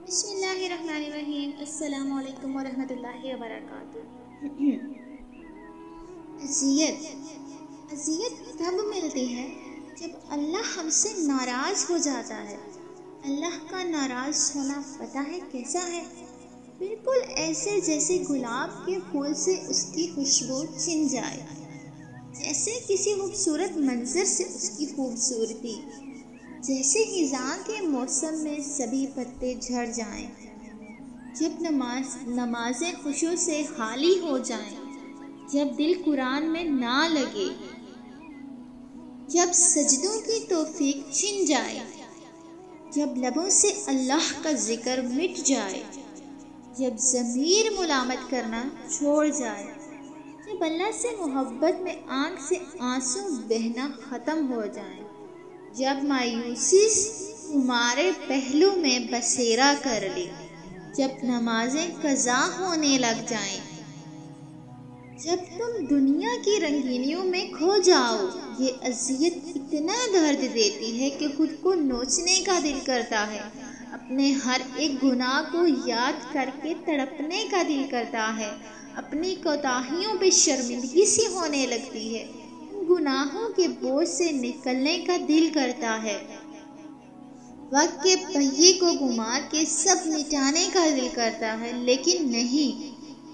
بسم اللہ الرحمن الرحیم۔ السلام علیکم ورحمۃ اللہ وبرکاتہ۔ اذیت تب ملتی ہے جب اللہ ہم سے ناراض ہو جاتا ہے۔ اللہ کا ناراض ہونا پتہ ہے کیسا ہے؟ بالکل ایسے جیسے گلاب کے پھول سے اس کی خوشبو چھن جائے، جیسے کسی خوبصورت منظر سے اس کی خوبصورتی، جیسے خزاں کے موسم میں سبھی پتے جھڑ جائیں، جب نمازیں خوشیوں سے خالی ہو جائیں، جب دل قرآن میں نہ لگے، جب سجدوں کی توفیق چھن جائے، جب لبوں سے اللہ کا ذکر مٹ جائے، جب ضمیر ملامت کرنا چھوڑ جائے، جب اللہ سے محبت میں آنکھ سے آنسو بہنا ختم ہو جائے، جب مایوسی تمہارے پہلو میں بسیرا کر لے، جب نمازیں قضا ہونے لگ جائیں، جب تم دنیا کی رنگینیوں میں کھو جاؤ۔ یہ اذیت اتنا درد دیتی ہے کہ خود کو نوچنے کا دل کرتا ہے، اپنے ہر ایک گناہ کو یاد کر کے تڑپنے کا دل کرتا ہے، اپنی کوتاہیوں پہ شرمندگی سی ہونے لگتی ہے، گناہوں کے بوجھ سے نکلنے کا دل کرتا ہے، وقت کے پہیے کو گھما کے سب مٹانے کا دل کرتا ہے، لیکن نہیں۔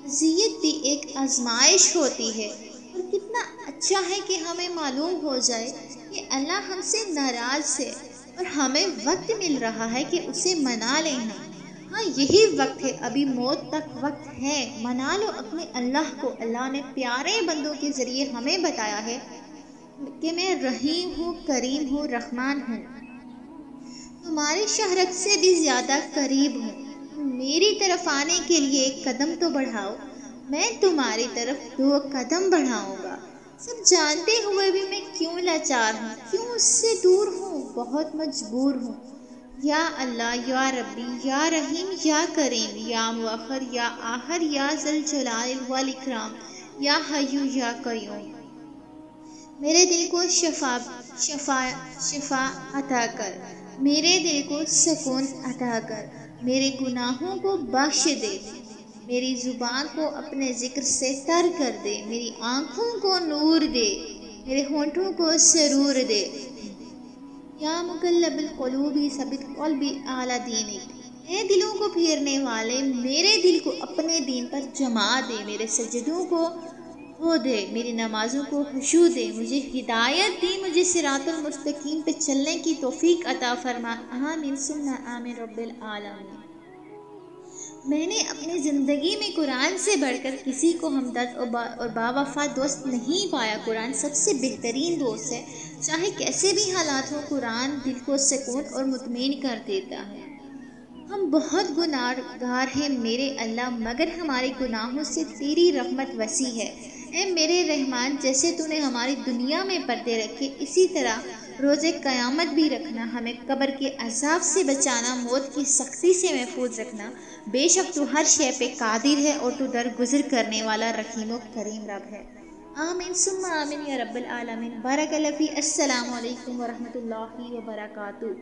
اذیت بھی ایک آزمائش ہوتی ہے، اور کتنا اچھا ہے کہ ہمیں معلوم ہو جائے کہ اللہ ہم سے ناراض ہے اور ہمیں وقت مل رہا ہے کہ اسے منا لیں ہم۔ ہاں، یہی وقت ہے، ابھی موت تک وقت ہے، منا لو اپنے اللہ کو۔ اللہ نے پیارے بندوں کے ذریعے ہمیں بتایا ہے کہ میں رحیم ہوں، کریم ہوں، رحمان ہوں، تمہاری شہرت سے بھی زیادہ قریب ہوں، میری طرف آنے کے لیے ایک قدم تو بڑھاؤ، میں تمہاری طرف 2 قدم بڑھاؤں گا۔ سب جانتے ہوئے بھی میں کیوں لاچار ہوں، کیوں اس سے دور ہوں، بہت مجبور ہوں۔ یا اللہ، یا ربی، یا رحیم، یا کریم، یا مؤخر، یا آخر، یا ذوالجلال والاکرام، یا حی یا قیوم، میرے دل کو شفا عطا کر، میرے دل کو سکون عطا کر، میرے گناہوں کو بخش دے، میری زبان کو اپنے ذکر سے تر کر دے، میری آنکھوں کو نور دے، میرے ہونٹوں کو سرور دے۔ یا مقلب القلوب ثبت قلبی علی دینک، اے دلوں کو پھیرنے والے، میرے دل کو اپنے دین پر جما دے، میرے سجدوں کو ہو دے، میری نمازوں کو خشوع دے، مجھے ہدایت دی، مجھے صراط المستقیم پہ چلنے کی توفیق عطا فرما۔ آمین ثم آمین رب العالمین۔ میں نے اپنی زندگی میں قرآن سے بڑھ کر کسی کو ہمدرد اور باوفا دوست نہیں پایا۔ قرآن سب سے بہترین دوست ہے، چاہے کیسے بھی حالات ہوں، قرآن دل کو سکون اور مطمئن کر دیتا ہے۔ ہم بہت گناہگار ہیں میرے اللہ، مگر ہمارے گناہوں سے تیری رحمت وسیع ہے۔ اے میرے رحمان، جیسے تو نے ہماری دنیا میں پردے رکھے، اسی طرح روز قیامت بھی رکھنا، ہمیں قبر کے عذاب سے بچانا، موت کی سختی سے محفوظ رکھنا۔ بے شک تو ہر شے پہ قادر ہے اور تو درگزر کرنے والا رحیم و کریم رب ہے۔ آمین ثم آمین یا رب العالمین۔ بارک اللہ فی۔ السلام علیکم ورحمۃ اللہ وبرکاتہ۔